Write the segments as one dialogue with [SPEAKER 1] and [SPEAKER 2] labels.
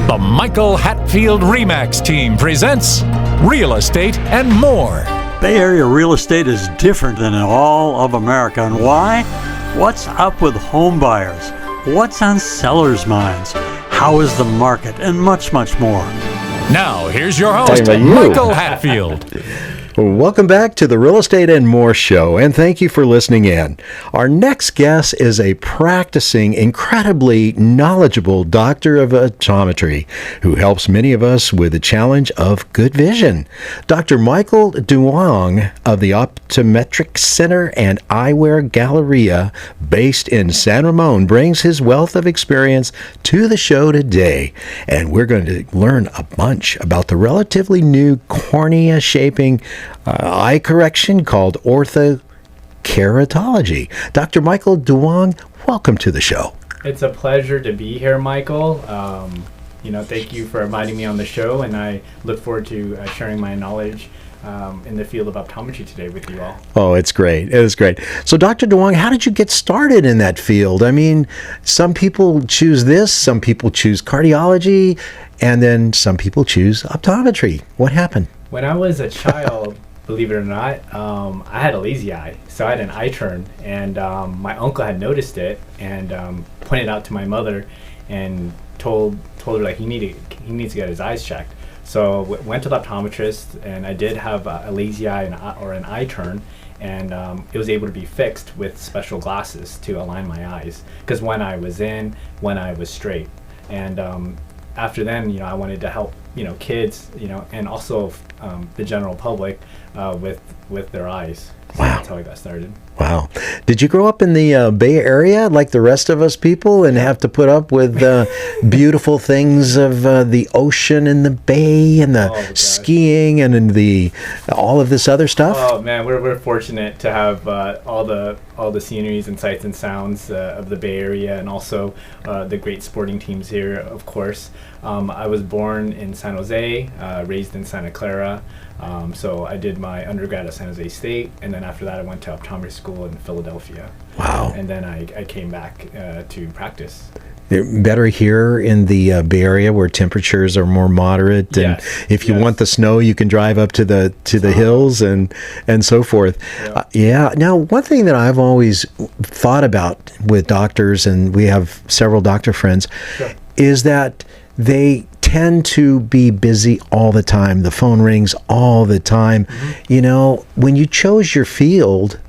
[SPEAKER 1] The Michael Hatfield RE/MAX team presents Real Estate and More.
[SPEAKER 2] Bay Area real estate is different than in all of America. And why? What's up with home buyers? What's on sellers' minds? How is the market? And much, much more.
[SPEAKER 1] Now, here's your host, Michael Hatfield.
[SPEAKER 3] Welcome back to the Real Estate and More show, and thank you for listening in. Our next guest is a practicing, incredibly knowledgeable doctor of optometry who helps many of us with the challenge of good vision. Dr. Michael Duong of the Optometric Center and Eyewear Galleria, based in San Ramon, brings his wealth of experience to the show today. And we're going to learn a bunch about the relatively new cornea shaping eye correction called Orthokeratology. Dr. Michael Duong, welcome to the show.
[SPEAKER 4] It's a pleasure to be here, Michael. Thank you for inviting me on the show, and I look forward to sharing my knowledge in the field of optometry today with you all.
[SPEAKER 3] Oh, it's great. It is great. So, Dr. Duong, how did you get started in that field? I mean, some people choose this, some people choose cardiology, and then some people choose optometry. What happened?
[SPEAKER 4] When I was a child, believe it or not, I had a lazy eye. So I had an eye turn, and my uncle had noticed it and pointed out to my mother and told her like he needs to get his eyes checked. So went to the optometrist, and I did have a lazy eye or an eye turn, and it was able to be fixed with special glasses to align my eyes, because one eye was in, one eye was straight. And after then, I wanted to help kids, and also the general public with their eyes. So
[SPEAKER 3] Wow.
[SPEAKER 4] That's how I got started.
[SPEAKER 3] Wow. Did you grow up in the Bay Area like the rest of us people and have to put up with beautiful things of the ocean and the bay and the skiing and all of this other stuff?
[SPEAKER 4] Oh man, we're fortunate to have all the sceneries and sights and sounds of the Bay Area, and also the great sporting teams here, of course. I was born in San Jose, raised in Santa Clara. So I did my undergrad at San Jose State, and then after that I went to optometry school in Philadelphia.
[SPEAKER 3] Wow.
[SPEAKER 4] And then I came back to practice.
[SPEAKER 3] Better here in the Bay Area where temperatures are more moderate, and if you want the snow, you can drive up to the hills and so forth.
[SPEAKER 4] Yeah.
[SPEAKER 3] Now, one thing that I've always thought about with doctors, and we have several doctor friends, is that they tend to be busy all the time. The phone rings all the time. Mm-hmm. When you chose your field,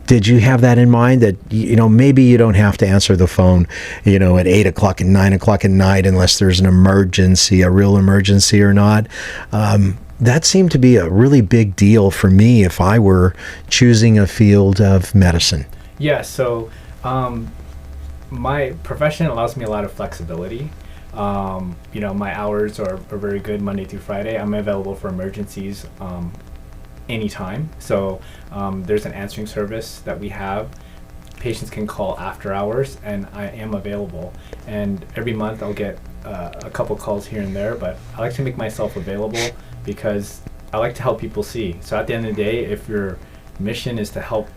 [SPEAKER 3] did you have that in mind that, maybe you don't have to answer the phone, at 8 o'clock and 9 o'clock at night unless there's an emergency, a real emergency or not? That seemed to be a really big deal for me if I were choosing a field of medicine.
[SPEAKER 4] Yeah, so my profession allows me a lot of flexibility. My hours are very good Monday through Friday. I'm available for emergencies anytime. So there's an answering service that we have. Patients can call after hours, and I am available. And every month I'll get a couple calls here and there, but I like to make myself available because I like to help people see. So at the end of the day, if your mission is to help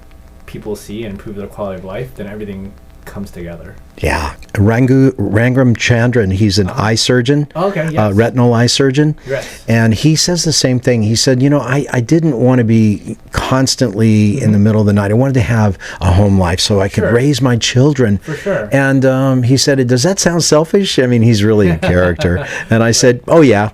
[SPEAKER 4] people see and improve their quality of life, then everything comes together.
[SPEAKER 3] Yeah. Rangram Chandran, he's an eye surgeon, retinal eye surgeon.
[SPEAKER 4] Yes.
[SPEAKER 3] And he says the same thing. He said, I didn't want to be constantly in the middle of the night. I wanted to have a home life so I could raise my children.
[SPEAKER 4] For sure.
[SPEAKER 3] And he said, does that sound selfish? I mean, he's really a character. And I said, oh, yeah.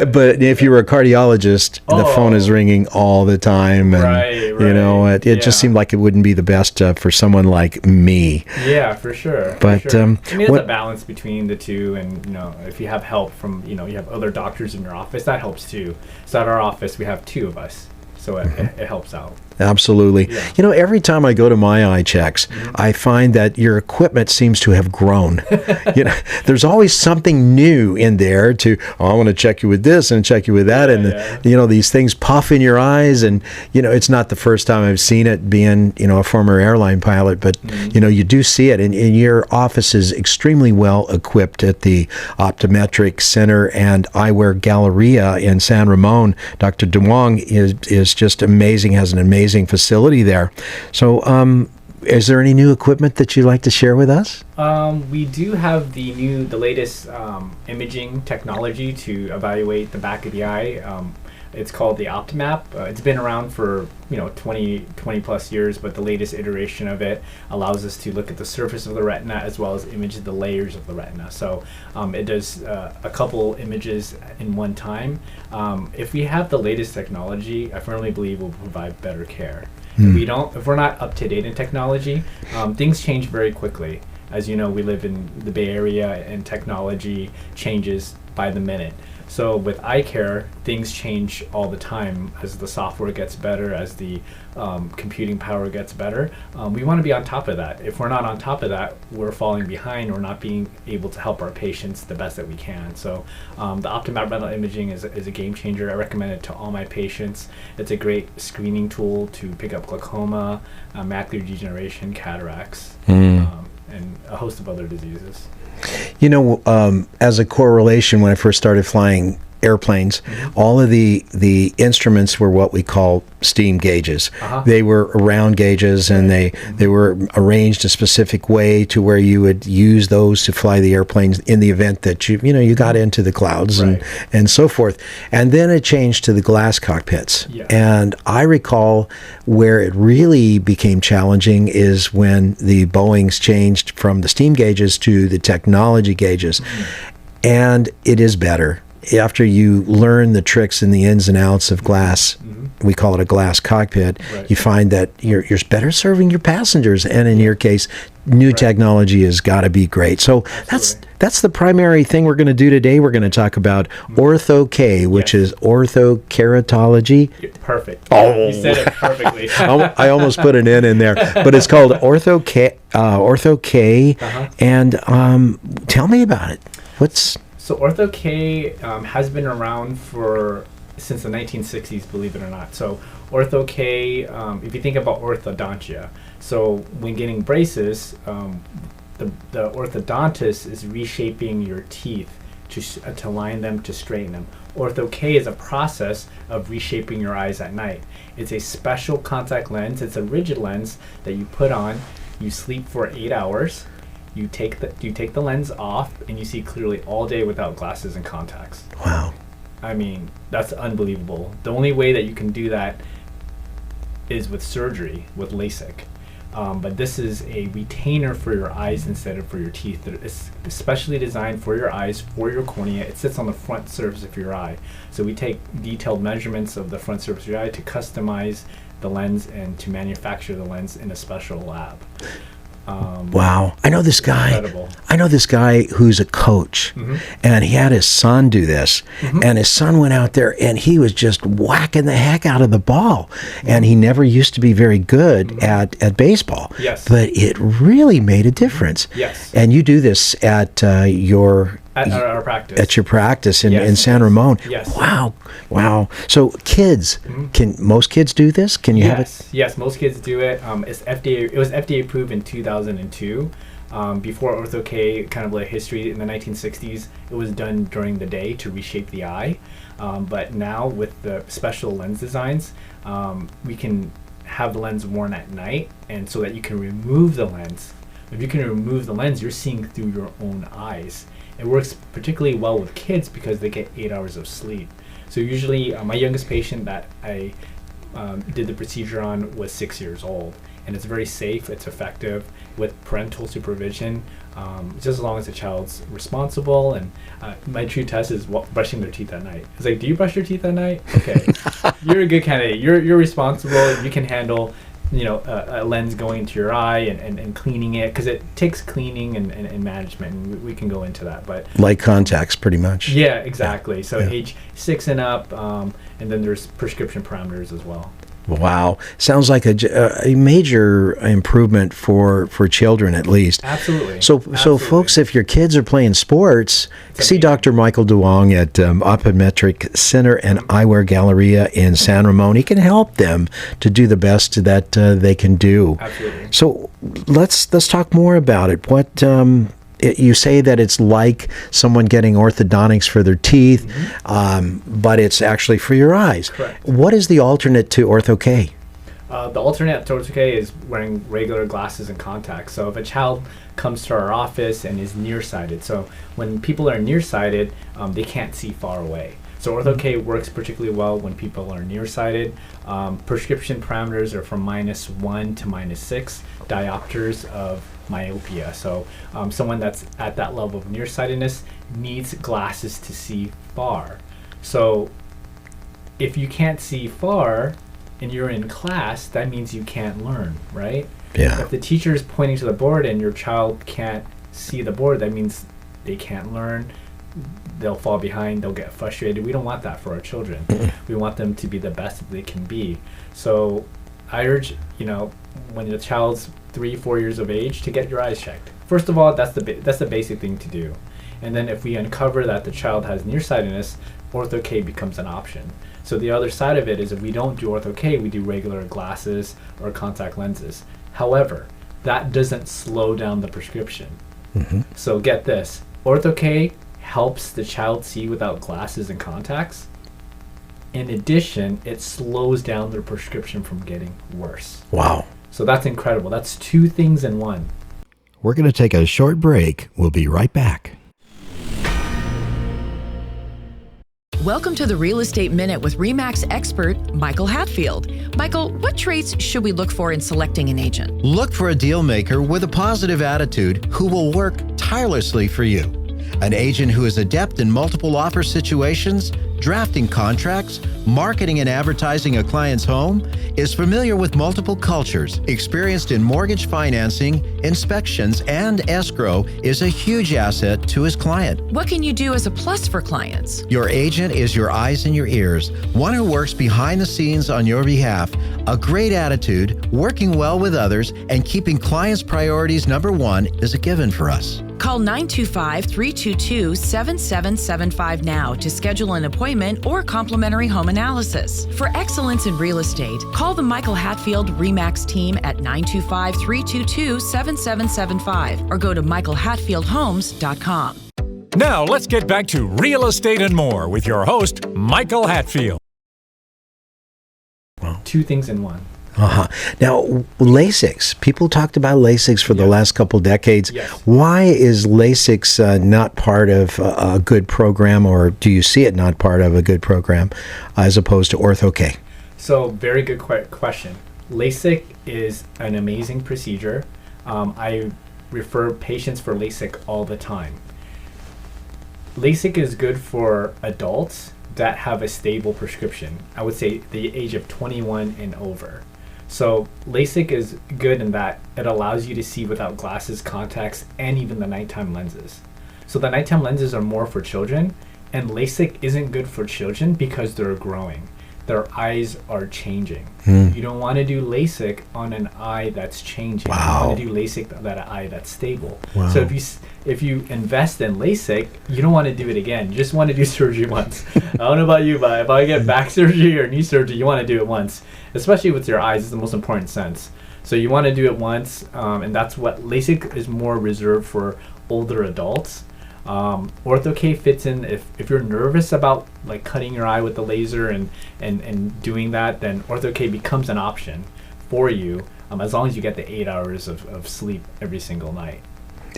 [SPEAKER 3] But if you were a cardiologist, the phone is ringing all the time. And, it just seemed like it wouldn't be the best for someone like me.
[SPEAKER 4] Yeah, for sure.
[SPEAKER 3] But
[SPEAKER 4] there's a balance between the two, and if you have help from you have other doctors in your office, that helps too. So at our office we have 2 of us, so it helps out.
[SPEAKER 3] Absolutely. Yeah. Every time I go to my eye checks, I find that your equipment seems to have grown. There's always something new in there I want to check you with this and check you with that. These things puff in your eyes. And, it's not the first time I've seen it being, a former airline pilot, but, you do see it. And your office is extremely well equipped at the Optometric Center and Eyewear Galleria in San Ramon. Dr. Duong is just amazing, has an amazing facility there. So Is there any new equipment that you'd like to share with us?
[SPEAKER 4] We do have the latest imaging technology to evaluate the back of the eye. It's called the Optomap. It's been around for 20 plus years, but the latest iteration of it allows us to look at the surface of the retina as well as image the layers of the retina. So it does a couple images in one time. If we have the latest technology, I firmly believe we'll provide better care. If we're not up to date in technology, things change very quickly. As you know, we live in the Bay Area and technology changes by the minute. So with Eyecare, things change all the time as the software gets better, as the computing power gets better. We want to be on top of that. If we're not on top of that, we're falling behind. We're not being able to help our patients the best that we can. So the Optomap retinal imaging is a game changer. I recommend it to all my patients. It's a great screening tool to pick up glaucoma, macular degeneration, cataracts, and a host of other diseases.
[SPEAKER 3] As a correlation, when I first started flying airplanes, all of the instruments were what we call steam gauges. They were round gauges, and they were arranged a specific way to where you would use those to fly the airplanes in the event that you got into the clouds and so forth. And then it changed to the glass cockpits. And I recall where it really became challenging is when the Boeings changed from the steam gauges to the technology gauges. And it is better. After you learn the tricks and the ins and outs of glass, we call it a glass cockpit, you find that you're better serving your passengers. And in your case, new technology has got to be great. So that's the primary thing we're going to do today. We're going to talk about Ortho-K, which is Orthokeratology.
[SPEAKER 4] Perfect. Oh, you said it perfectly.
[SPEAKER 3] I almost put an N in there, but it's called Ortho-K. And tell me about it.
[SPEAKER 4] So Ortho-K has been around since the 1960s, believe it or not. So Ortho-K, if you think about orthodontia, so when getting braces, the orthodontist is reshaping your teeth to line them, to straighten them. Ortho-K is a process of reshaping your eyes at night. It's a special contact lens. It's a rigid lens that you put on. You sleep for 8 hours. You take the lens off, and you see clearly all day without glasses and contacts.
[SPEAKER 3] Wow.
[SPEAKER 4] I mean, that's unbelievable. The only way that you can do that is with surgery, with LASIK. But this is a retainer for your eyes instead of for your teeth. It's especially designed for your eyes, for your cornea. It sits on the front surface of your eye. So we take detailed measurements of the front surface of your eye to customize the lens and to manufacture the lens in a special lab.
[SPEAKER 3] Wow. I know this guy.
[SPEAKER 4] Incredible.
[SPEAKER 3] I know this guy who's a coach, and he had his son do this, and his son went out there and he was just whacking the heck out of the ball, and he never used to be very good at baseball.
[SPEAKER 4] Yes.
[SPEAKER 3] But it really made a difference.
[SPEAKER 4] Yes.
[SPEAKER 3] And you do this at
[SPEAKER 4] our practice.
[SPEAKER 3] At your practice in San Ramon.
[SPEAKER 4] Yes.
[SPEAKER 3] Wow. So kids, can most kids do this? Can you have it?
[SPEAKER 4] Yes, most kids do it. It was FDA approved in 2002. Before Ortho-K, kind of like history in the 1960s, it was done during the day to reshape the eye. But now with the special lens designs, we can have the lens worn at night, and so that you can remove the lens. If you can remove the lens, you're seeing through your own eyes. It works particularly well with kids because they get 8 hours of sleep. So usually my youngest patient that I did the procedure on was 6 years old. And it's very safe, it's effective with parental supervision, just as long as the child's responsible. And my true test is brushing their teeth at night. It's like, do you brush your teeth at night? Okay, you're a good candidate. You're responsible. You can handle a lens going into your eye and cleaning it, because it takes cleaning and management, and we can go into that. But
[SPEAKER 3] like contacts, pretty much.
[SPEAKER 4] Yeah, exactly. So age 6 and up, and then there's prescription parameters as well.
[SPEAKER 3] Wow. Sounds like a major improvement for children, at least.
[SPEAKER 4] Absolutely.
[SPEAKER 3] So folks, if your kids are playing sports, see Dr. Michael Duong at Optometric Center and Eyewear Galleria in San Ramon. He can help them to do the best that they can do.
[SPEAKER 4] Absolutely.
[SPEAKER 3] So let's talk more about it. What you say that it's like someone getting orthodontics for their teeth, but it's actually for your eyes.
[SPEAKER 4] Correct.
[SPEAKER 3] What is the alternate to Ortho-K?
[SPEAKER 4] The alternate to Ortho-K is wearing regular glasses and contacts. So if a child comes to our office and is nearsighted, so when people are nearsighted, they can't see far away. So Ortho-K works particularly well when people are nearsighted. Prescription parameters are from -1 to -6 diopters of myopia. So someone that's at that level of nearsightedness needs glasses to see far. So if you can't see far and you're in class, that means you can't learn, right?
[SPEAKER 3] Yeah.
[SPEAKER 4] If the teacher is pointing to the board and your child can't see the board, that means they can't learn. They'll fall behind, they'll get frustrated. We don't want that for our children. We want them to be the best that they can be. So I urge, when the child's 3-4 years of age, to get your eyes checked. First of all, that's the basic thing to do. And then if we uncover that the child has nearsightedness, Ortho-K becomes an option. So the other side of it is if we don't do Ortho-K, we do regular glasses or contact lenses. However, that doesn't slow down the prescription. So get this, Ortho-K helps the child see without glasses and contacts. In addition, it slows down their prescription from getting worse.
[SPEAKER 3] Wow.
[SPEAKER 4] So that's incredible. That's 2 things in one.
[SPEAKER 3] We're going to take a short break. We'll be right back.
[SPEAKER 5] Welcome to the Real Estate Minute with RE/MAX expert Michael Hatfield. Michael, what traits should we look for in selecting an agent?
[SPEAKER 6] Look for a deal maker with a positive attitude who will work tirelessly for you. An agent who is adept in multiple offer situations, drafting contracts, marketing and advertising a client's home, is familiar with multiple cultures, experienced in mortgage financing, inspections, and escrow, is a huge asset to his client.
[SPEAKER 5] What can you do as a plus for clients?
[SPEAKER 6] Your agent is your eyes and your ears, one who works behind the scenes on your behalf. A great attitude, working well with others, and keeping clients' priorities number one is a given for us.
[SPEAKER 5] Call 925-322-7775 now to schedule an appointment or complimentary home analysis. For excellence in real estate, call the Michael Hatfield RE/MAX team at 925-322-7775 or go to michaelhatfieldhomes.com.
[SPEAKER 1] Now let's get back to Real Estate and More with your host, Michael Hatfield.
[SPEAKER 4] 2 things in one.
[SPEAKER 3] Now, LASIKs. People talked about LASIKs for the last couple decades.
[SPEAKER 4] Yes.
[SPEAKER 3] Why is LASIKs not part of a good program, or do you see it not part of a good program as opposed to Ortho-K?
[SPEAKER 4] So very good question. LASIK is an amazing procedure. I refer patients for LASIK all the time. LASIK is good for adults that have a stable prescription. I would say the age of 21 and over. So LASIK is good in that it allows you to see without glasses, contacts, and even the nighttime lenses. So the nighttime lenses are more for children, and LASIK isn't good for children because they're growing. Their eyes are changing. You don't want to do LASIK on an eye that's changing.
[SPEAKER 3] Wow.
[SPEAKER 4] You want to do LASIK on that eye that's stable.
[SPEAKER 3] Wow.
[SPEAKER 4] So if you invest in LASIK, you don't want to do it again. You just want to do surgery once. I don't know about you, but if I get back surgery or knee surgery, you want to do it once. Especially with your eyes, it's the most important sense. So you want to do it once, and that's what LASIK is more reserved for older adults. Ortho-K fits in if you're nervous about like cutting your eye with the laser and doing that, then Ortho-K becomes an option for you as long as you get the 8 hours of sleep every single night.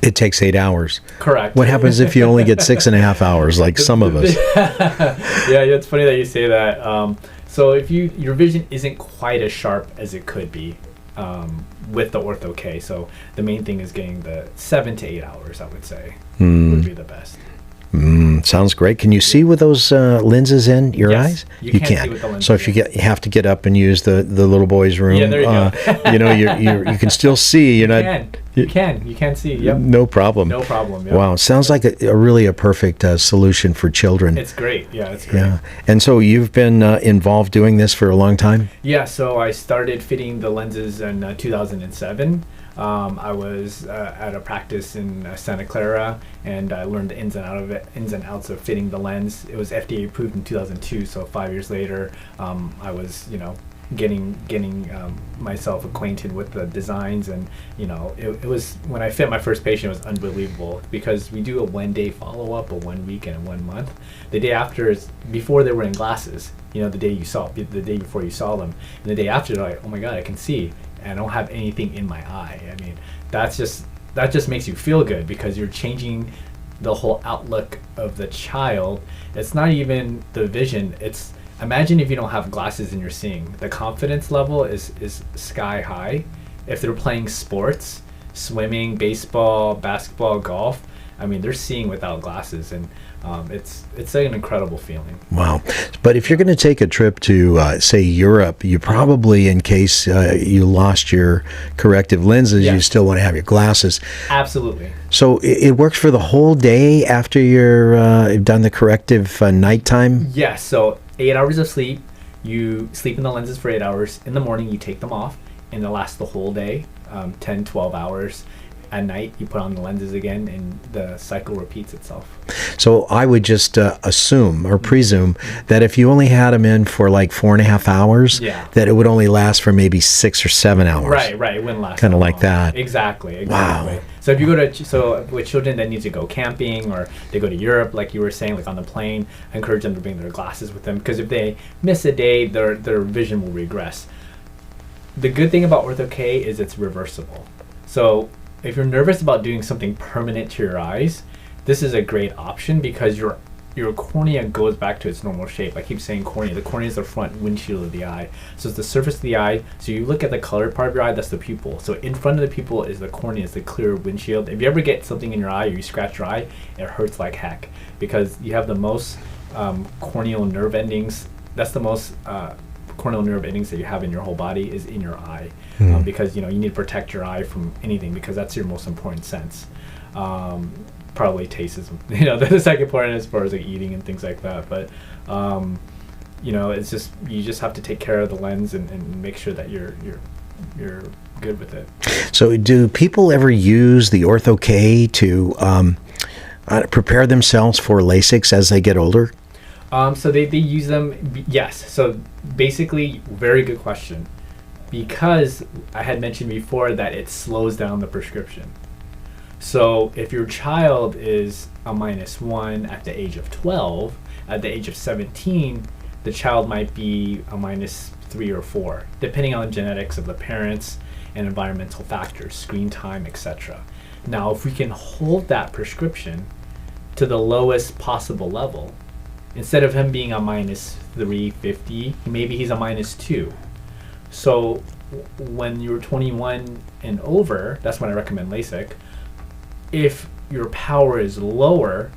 [SPEAKER 3] It takes 8 hours.
[SPEAKER 4] Correct.
[SPEAKER 3] What happens if you only get 6.5 hours, like some of us?
[SPEAKER 4] Yeah, it's funny that you say that. So if your vision isn't quite as sharp as it could be with the Ortho-K, so the main thing is getting the 7 to 8 hours, I would say, would be the best.
[SPEAKER 3] Sounds great. Can you see with those lenses in your
[SPEAKER 4] Yes,
[SPEAKER 3] eyes?
[SPEAKER 4] you can see with the lenses,
[SPEAKER 3] So if you have to get up and use the little boy's room,
[SPEAKER 4] Yeah, there you go.
[SPEAKER 3] you can still see. You're not.
[SPEAKER 4] You can see. Yep.
[SPEAKER 3] No problem.
[SPEAKER 4] No problem. Yep.
[SPEAKER 3] Wow, sounds like a really perfect solution for children.
[SPEAKER 4] It's great. Yeah, it's great.
[SPEAKER 3] Yeah. And so you've been involved doing this for a long time?
[SPEAKER 4] Yeah, so I started fitting the lenses in 2007. I was at a practice in Santa Clara, and I learned the ins and outs of fitting the lens. It was FDA approved in 2002, so 5 years later, I was, getting myself acquainted with the designs, and it was when I fit my first patient, it was unbelievable because we do a 1 day follow-up, a 1 week, and a 1 month. The day after is before they were in glasses. the day before you saw them, and the day after they're like, oh my God, I can see, and I don't have anything in my eye. I mean, that just makes you feel good, because you're changing the whole outlook of the child. It's not even the vision. It's, imagine if you don't have glasses and you're seeing. The confidence level is sky high. If they're playing sports, swimming, baseball, basketball, golf, I mean, they're seeing without glasses, and it's an incredible feeling.
[SPEAKER 3] Wow. But if you're going to take a trip to, say, Europe, you probably, in case you lost your corrective lenses, you still want to have your glasses.
[SPEAKER 4] Absolutely.
[SPEAKER 3] So it works for the whole day after you've done the corrective nighttime?
[SPEAKER 4] Yes. So 8 hours of sleep. You sleep in the lenses for 8 hours. In the morning, you take them off, and it lasts the whole day, 10, 12 hours. At night, you put on the lenses again, and the cycle repeats itself.
[SPEAKER 3] So I would just assume or presume that if you only had them in for like 4.5 hours, that it would only last for maybe 6 or 7 hours.
[SPEAKER 4] Right. It wouldn't last.
[SPEAKER 3] Kind of like that.
[SPEAKER 4] Exactly.
[SPEAKER 3] Wow.
[SPEAKER 4] So if you go to, with children that need to go camping, or they go to Europe, like you were saying, like on the plane, I encourage them to bring their glasses with them, because if they miss a day, their vision will regress. The good thing about Ortho-K is it's reversible. So if you're nervous about doing something permanent to your eyes, this is a great option, because your cornea goes back to its normal shape. I keep saying cornea. The cornea is the front windshield of the eye. So it's the surface of the eye. So you look at the colored part of your eye, that's the pupil. So in front of the pupil is the cornea, is the clear windshield. If you ever get something in your eye, or you scratch your eye, it hurts like heck, because you have the most corneal nerve endings. That's the most corneal nerve endings that you have in your whole body is in your eye, because you need to protect your eye from anything, because that's your most important sense. Probably taste is the second part, as far as like eating and things like that. But it's just, you just have to take care of the lens and make sure that you're good with it.
[SPEAKER 3] So do people ever use the Ortho-K to prepare themselves for LASIKs as they get older?
[SPEAKER 4] So they use them, yes. So basically, very good question, because I had mentioned before that it slows down the prescription. So if your child is a -1 at the age of 12, at the age of 17, the child might be a -3 or 4, depending on genetics of the parents and environmental factors, screen time, etc. Now, if we can hold that prescription to the lowest possible level, instead of him being a -350, maybe he's a -2. So when you're 21 and over, that's when I recommend LASIK. If your power is lower,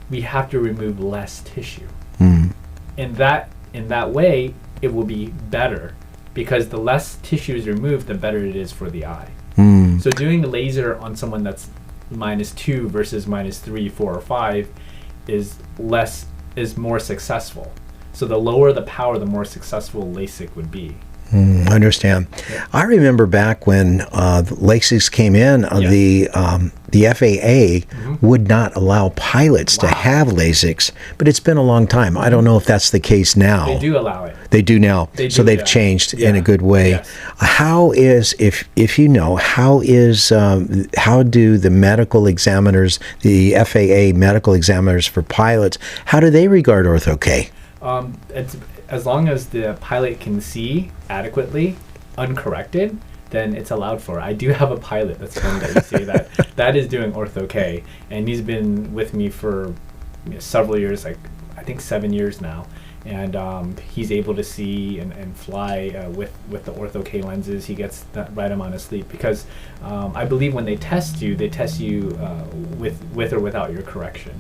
[SPEAKER 4] we have to remove less tissue. In that way, it will be better, because the less tissue is removed, the better it is for the eye. So doing laser on someone that's -2 versus -3, 4, or 5 is more successful. So the lower the power, the more successful LASIK would be.
[SPEAKER 3] I understand. I remember back when the LASIKs came in, the FAA would not allow pilots to have LASIKs, but it's been a long time. I don't know if that's the case now.
[SPEAKER 4] They do allow it.
[SPEAKER 3] They do now. So they've changed in a good way.
[SPEAKER 4] Yes.
[SPEAKER 3] How is, if you know, how do the medical examiners, the FAA medical examiners for pilots, how do they regard Ortho-K?
[SPEAKER 4] It's, as long as the pilot can see adequately, uncorrected, then it's allowed for. I do have a pilot, that's funny that you say that, that is doing Ortho-K, and he's been with me for several years, like I think 7 years now, and he's able to see and fly with the Ortho-K lenses. He gets that right amount of sleep, because I believe when they test you with or without your correction.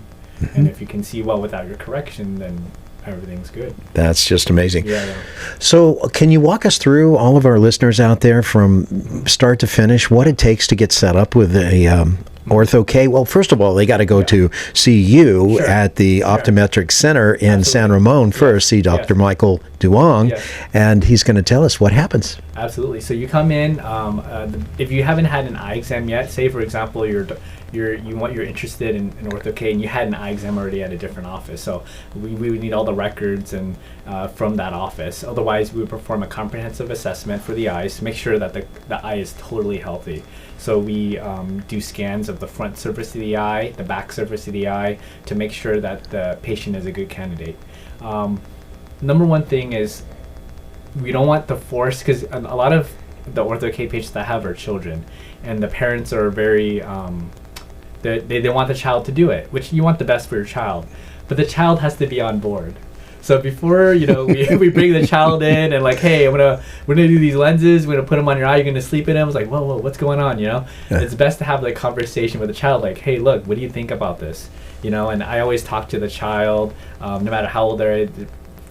[SPEAKER 4] And if you can see well without your correction, then everything's good.
[SPEAKER 3] That's just amazing.
[SPEAKER 4] Yeah.
[SPEAKER 3] So can you walk us through, all of our listeners out there, from start to finish, what it takes to get set up with a Ortho-K? Well, first of all, they got to go to see you at the Optometric Center in San Ramon first, see Dr. Michael Duong, and he's going to tell us what happens.
[SPEAKER 4] Absolutely. So you come in, if you haven't had an eye exam yet, say for example you're interested in Ortho-K and you had an eye exam already at a different office, so we would need all the records and from that office. Otherwise, we would perform a comprehensive assessment for the eyes to make sure that the eye is totally healthy. So we do scans of the front surface of the eye, the back surface of the eye, to make sure that the patient is a good candidate. number one thing is we don't want to force, because a lot of the Ortho-K patients that I have are children, and the parents are very they want the child to do it, which you want the best for your child, but the child has to be on board. So before, we bring the child in and like, hey, we're gonna do these lenses, we're gonna put them on your eye, you're gonna sleep in them. It's like, whoa, what's going on? It's best to have like conversation with the child, like, hey, look, what do you think about this? And I always talk to the child, no matter how old they're,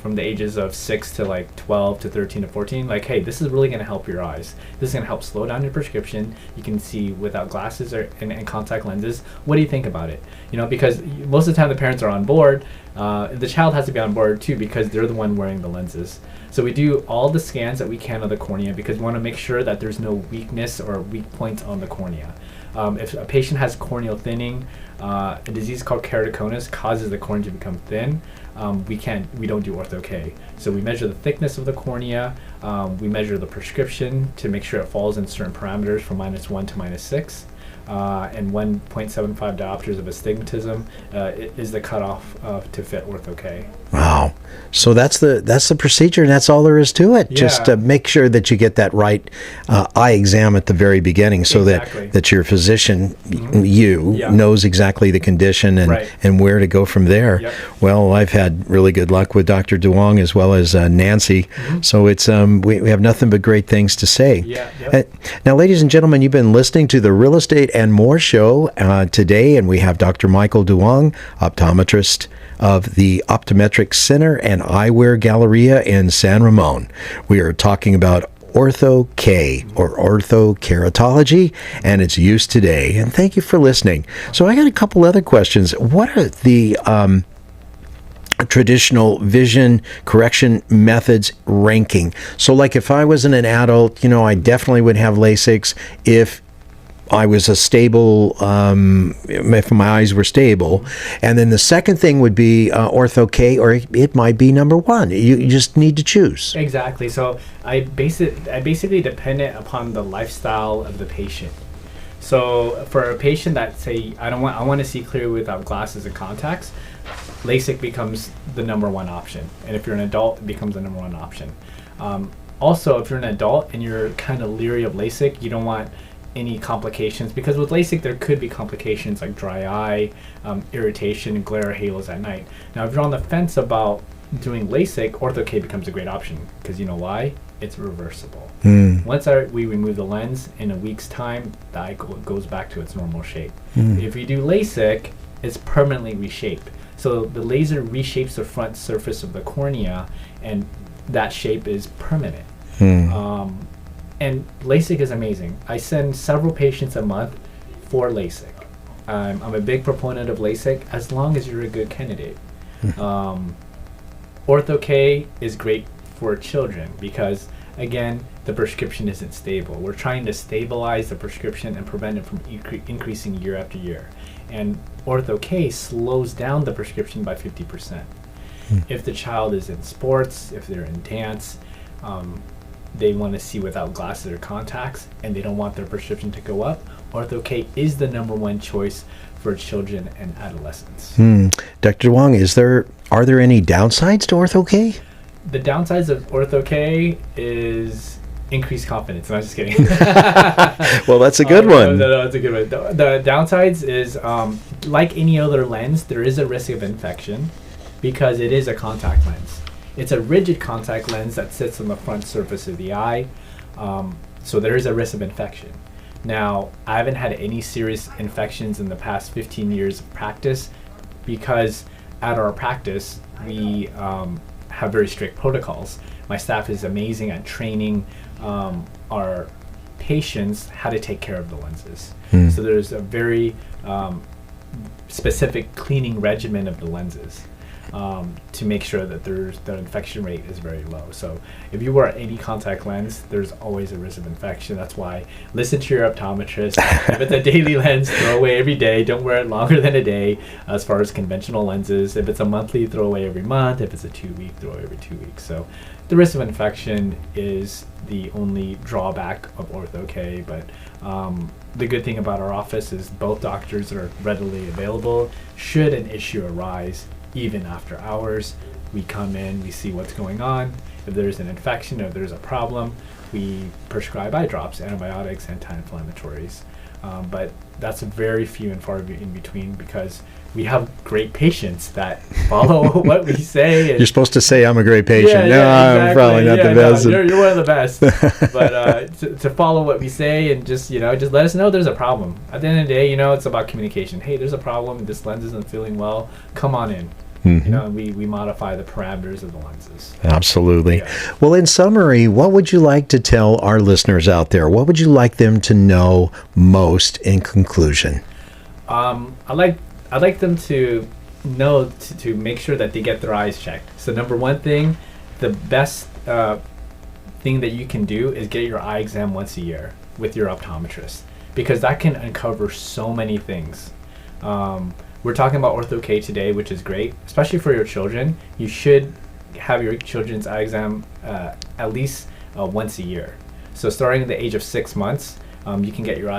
[SPEAKER 4] from the ages of 6 to like 12 to 13 to 14, like, hey, this is really going to help your eyes. This is going to help slow down your prescription. You can see without glasses and contact lenses. What do you think about it? Because most of the time the parents are on board. The child has to be on board too, because they're the one wearing the lenses. So we do all the scans that we can of the cornea, because we want to make sure that there's no weakness or weak points on the cornea. If a patient has corneal thinning, a disease called keratoconus causes the cornea to become thin. We don't do Ortho-K. So we measure the thickness of the cornea, we measure the prescription to make sure it falls in certain parameters from -1 to -6, and 1.75 diopters of astigmatism is the cutoff to fit Ortho-K.
[SPEAKER 3] Wow. So that's the procedure, and that's all there is to it.
[SPEAKER 4] Yeah.
[SPEAKER 3] Just make sure that you get that right eye exam at the very beginning, so
[SPEAKER 4] Exactly.
[SPEAKER 3] that your physician,
[SPEAKER 4] Yeah.
[SPEAKER 3] knows exactly the condition and,
[SPEAKER 4] Right.
[SPEAKER 3] and where to go from there.
[SPEAKER 4] Yep.
[SPEAKER 3] Well, I've had really good luck with Dr. Duong as well as Nancy. So it's we have nothing but great things to say.
[SPEAKER 4] Yeah, yep.
[SPEAKER 3] Now, ladies and gentlemen, you've been listening to the Real Estate and More show today, and we have Dr. Michael Duong, optometrist of the Optometric Center and Eyewear Galleria in San Ramon. We are talking about Ortho-K, or Orthokeratology, and its use today. And thank you for listening. So I got a couple other questions. What are the traditional vision correction methods ranking? So like if I was an adult, I definitely would have LASIKs if I was a stable, if my eyes were stable. And then the second thing would be Ortho-K, or it might be number one. You just need to choose.
[SPEAKER 4] Exactly. So I basically depend it upon the lifestyle of the patient. So for a patient that say I want to see clear without glasses and contacts, LASIK becomes the number one option. And if you're an adult, it becomes the number one option. Also, if you're an adult and you're kind of leery of LASIK, you don't want any complications, because with LASIK there could be complications like dry eye, irritation, glare, halos at night. Now if you're on the fence about doing LASIK, Ortho-K becomes a great option, because you know why? It's reversible. Once we remove the lens, in a week's time the eye goes back to its normal shape. If you do LASIK, it's permanently reshaped. So the laser reshapes the front surface of the cornea, and that shape is permanent. And LASIK is amazing. I send several patients a month for LASIK. I'm a big proponent of LASIK as long as you're a good candidate. Ortho-K is great for children because, again, the prescription isn't stable. We're trying to stabilize the prescription and prevent it from increasing year after year. And Ortho-K slows down the prescription by 50%. If the child is in sports, if they're in dance, they want to see without glasses or contacts, and they don't want their prescription to go up, Ortho-K is the number one choice for children and adolescents.
[SPEAKER 3] Dr. Duong, are there any downsides to Ortho-K?
[SPEAKER 4] The downsides of Ortho-K is increased confidence. No, I'm just kidding.
[SPEAKER 3] Well, that's a good one.
[SPEAKER 4] No, it's a good one. The downsides is, like any other lens, there is a risk of infection because it is a contact lens. It's a rigid contact lens that sits on the front surface of the eye, so there is a risk of infection. Now, I haven't had any serious infections in the past 15 years of practice because at our practice, we have very strict protocols. My staff is amazing at training our patients how to take care of the lenses. So there's a very specific cleaning regimen of the lenses. To make sure that the infection rate is very low. So if you wear any contact lens, there's always a risk of infection. That's why listen to your optometrist. If it's a daily lens, throw away every day. Don't wear it longer than a day as far as conventional lenses. If it's a monthly, throw away every month. If it's a 2-week, throw away every 2 weeks. So the risk of infection is the only drawback of Ortho-K, but the good thing about our office is both doctors are readily available. Should an issue arise, even after hours, We come in, we see what's going on. If there's an infection, if there's a problem, we prescribe eye drops, antibiotics, anti-inflammatories. But that's very few and far in between, because we have great patients that follow what we say.
[SPEAKER 3] You're supposed to say I'm a great patient.
[SPEAKER 4] Exactly.
[SPEAKER 3] I'm probably not the best.
[SPEAKER 4] No, you're one of the best. But to follow what we say and just let us know there's a problem. At the end of the day, it's about communication. Hey, there's a problem. This lens isn't feeling well. Come on in. And we modify the parameters of the lenses.
[SPEAKER 3] Absolutely.
[SPEAKER 4] Yeah.
[SPEAKER 3] Well, in summary, what would you like to tell our listeners out there? What would you like them to know most in conclusion?
[SPEAKER 4] I'd like them to know to make sure that they get their eyes checked. So number one thing, the best thing that you can do is get your eye exam once a year with your optometrist, because that can uncover so many things. We're talking about Ortho-K today, which is great, especially for your children. You should have your children's eye exam at least once a year. So starting at the age of 6 months, you can get your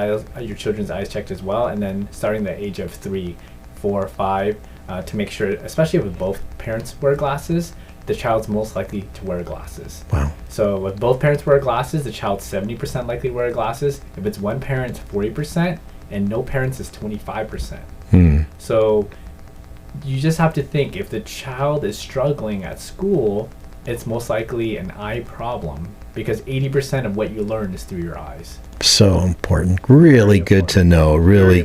[SPEAKER 4] children's eyes checked as well, and then starting the age of 3, 4, 5, to make sure, especially if both parents wear glasses, the child's most likely to wear glasses.
[SPEAKER 3] Wow.
[SPEAKER 4] So if both parents wear glasses, the child's 70% likely to wear glasses. If it's one parent, 40%, and no parents is 25%. So you just have to think, if the child is struggling at school, it's most likely an eye problem, because 80% of what you learn is through your eyes.
[SPEAKER 3] So important. Really good to know. Really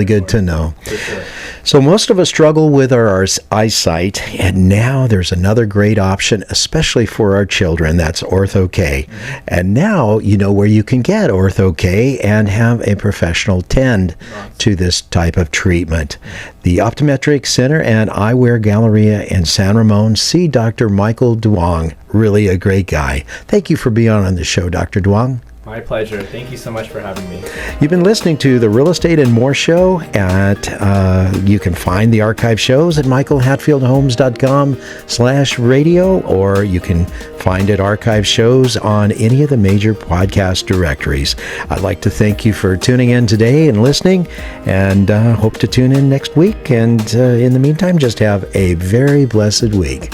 [SPEAKER 3] good to know.
[SPEAKER 4] For sure.
[SPEAKER 3] So most of us struggle with our eyesight, and now there's another great option, especially for our children. That's Ortho-K. And now you know where you can get Ortho-K and have a professional tend to this type of treatment. The Optometric Center and Eyewear Galleria in San Ramon. See Dr. Michael Duong. Really a great guy. Thank you for being on the show, Dr. Duong.
[SPEAKER 4] My pleasure. Thank you so much for having me.
[SPEAKER 3] You've been listening to the Real Estate and More Show. You can find the archive shows at michaelhatfieldhomes.com/radio, or you can find it archive shows on any of the major podcast directories. I'd like to thank you for tuning in today and listening, and hope to tune in next week. And in the meantime, just have a very blessed week.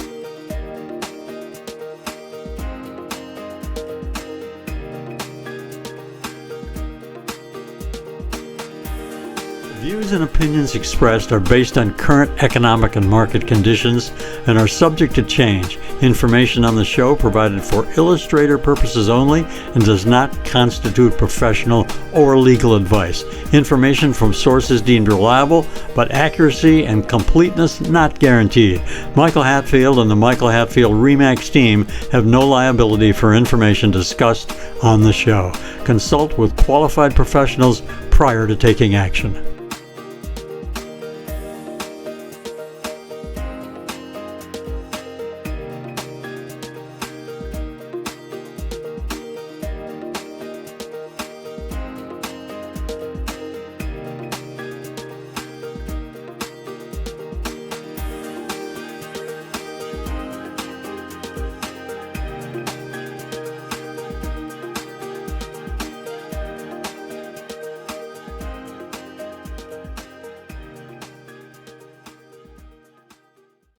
[SPEAKER 2] Views and opinions expressed are based on current economic and market conditions and are subject to change. Information on the show provided for illustrator purposes only and does not constitute professional or legal advice. Information from sources deemed reliable, but accuracy and completeness not guaranteed. Michael Hatfield and the Michael Hatfield RE/MAX team have no liability for information discussed on the show. Consult with qualified professionals prior to taking action.